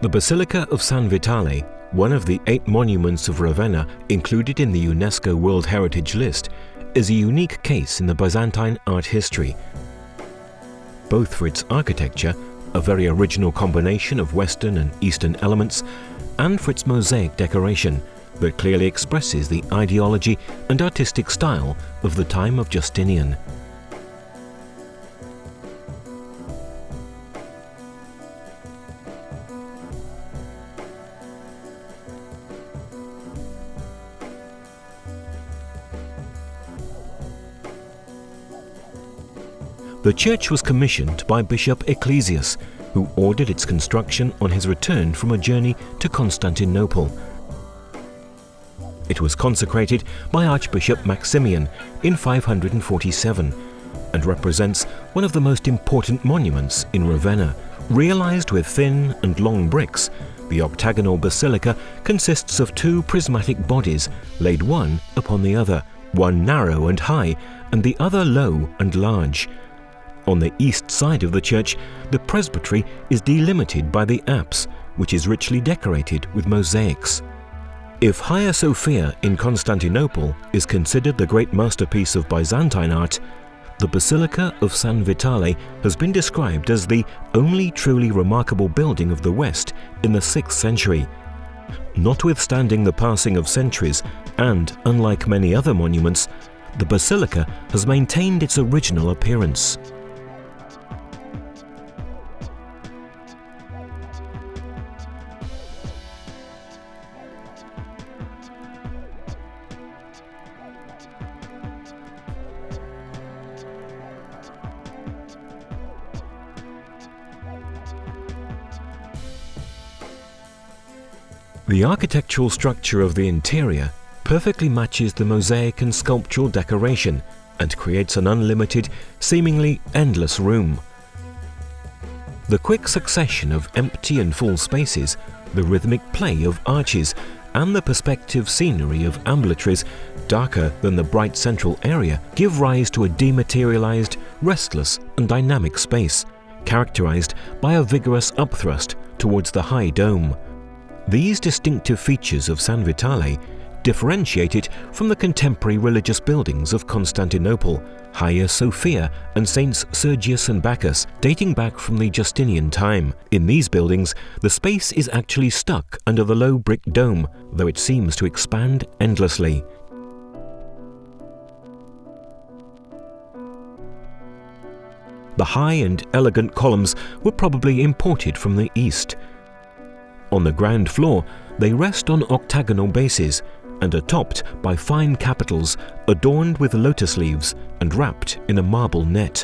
The Basilica of San Vitale, one of the 8 monuments of Ravenna included in the UNESCO World Heritage List, is a unique case in the Byzantine art history. Both for its architecture, a very original combination of Western and Eastern elements, and for its mosaic decoration that clearly expresses the ideology and artistic style of the time of Justinian. The church was commissioned by Bishop Ecclesius, who ordered its construction on his return from a journey to Constantinople. It was consecrated by Archbishop Maximian in 547 and represents one of the most important monuments in Ravenna. Realized with thin and long bricks, the octagonal basilica consists of 2 prismatic bodies laid one upon the other, one narrow and high and the other low and large. On the east side of the church, the presbytery is delimited by the apse, which is richly decorated with mosaics. If Hagia Sophia in Constantinople is considered the great masterpiece of Byzantine art, the Basilica of San Vitale has been described as the only truly remarkable building of the West in the 6th century. Notwithstanding the passing of centuries, and unlike many other monuments, the basilica has maintained its original appearance. The architectural structure of the interior perfectly matches the mosaic and sculptural decoration and creates an unlimited, seemingly endless room. The quick succession of empty and full spaces, the rhythmic play of arches, and the perspective scenery of ambulatories, darker than the bright central area, give rise to a dematerialized, restless and dynamic space, characterized by a vigorous upthrust towards the high dome. These distinctive features of San Vitale differentiate it from the contemporary religious buildings of Constantinople, Hagia Sophia and Saints Sergius and Bacchus, dating back from the Justinian time. In these buildings, the space is actually stuck under the low brick dome, though it seems to expand endlessly. The high and elegant columns were probably imported from the East. On the ground floor, they rest on octagonal bases and are topped by fine capitals adorned with lotus leaves and wrapped in a marble net.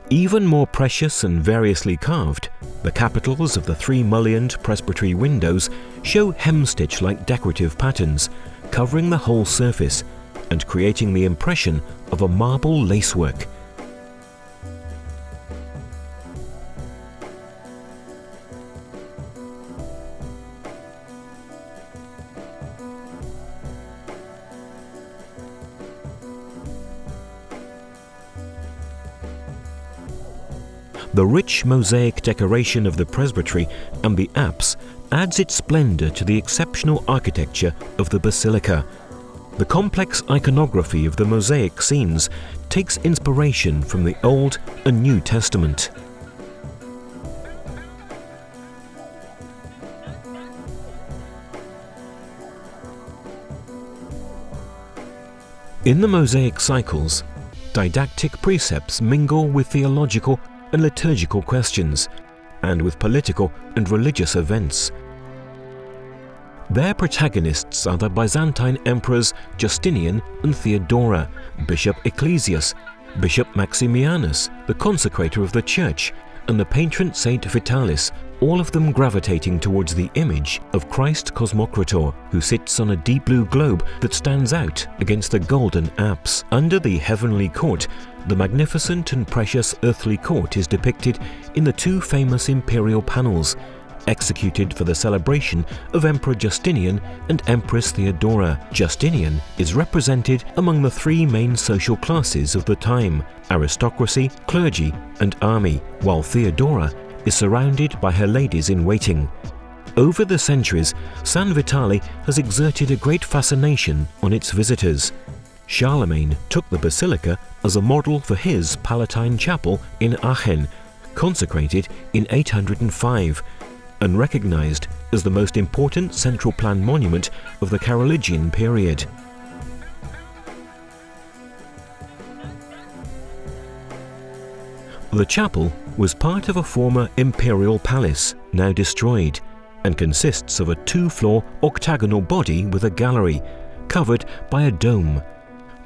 Even more precious and variously carved, the capitals of the 3 mullioned presbytery windows show hemstitch-like decorative patterns covering the whole surface and creating the impression of a marble lacework. The rich mosaic decoration of the presbytery and the apse adds its splendor to the exceptional architecture of the basilica. The complex iconography of the mosaic scenes takes inspiration from the Old and New Testament. In the mosaic cycles, didactic precepts mingle with theological and liturgical questions, and with political and religious events. Their protagonists are the Byzantine emperors Justinian and Theodora, Bishop Ecclesius, Bishop Maximianus, the consecrator of the church, and the patron Saint Vitalis, all of them gravitating towards the image of Christ Cosmocrator, who sits on a deep blue globe that stands out against the golden apse. Under the heavenly court, the magnificent and precious earthly court is depicted in the 2 famous imperial panels, executed for the celebration of Emperor Justinian and Empress Theodora. Justinian is represented among the 3 main social classes of the time: aristocracy, clergy, and army, while Theodora is surrounded by her ladies-in-waiting. Over the centuries, San Vitale has exerted a great fascination on its visitors. Charlemagne took the basilica as a model for his Palatine Chapel in Aachen, consecrated in 805, and recognized as the most important central plan monument of the Carolingian period. The chapel was part of a former imperial palace, now destroyed, and consists of a two-floor octagonal body with a gallery, covered by a dome.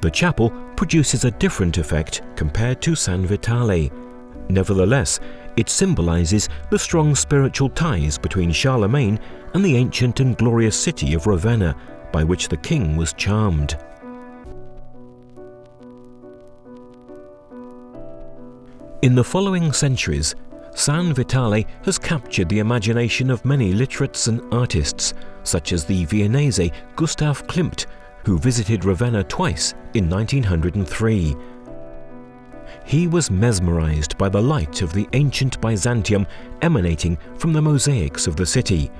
The chapel produces a different effect compared to San Vitale. Nevertheless, it symbolizes the strong spiritual ties between Charlemagne and the ancient and glorious city of Ravenna, by which the king was charmed. In the following centuries, San Vitale has captured the imagination of many literates and artists, such as the Viennese Gustav Klimt, who visited Ravenna twice in 1903. He was mesmerized by the light of the ancient Byzantium emanating from the mosaics of the city.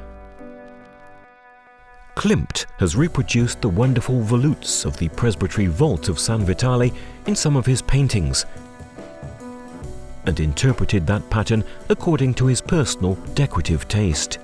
Klimt has reproduced the wonderful volutes of the Presbytery vault of San Vitale in some of his paintings, and interpreted that pattern according to his personal decorative taste.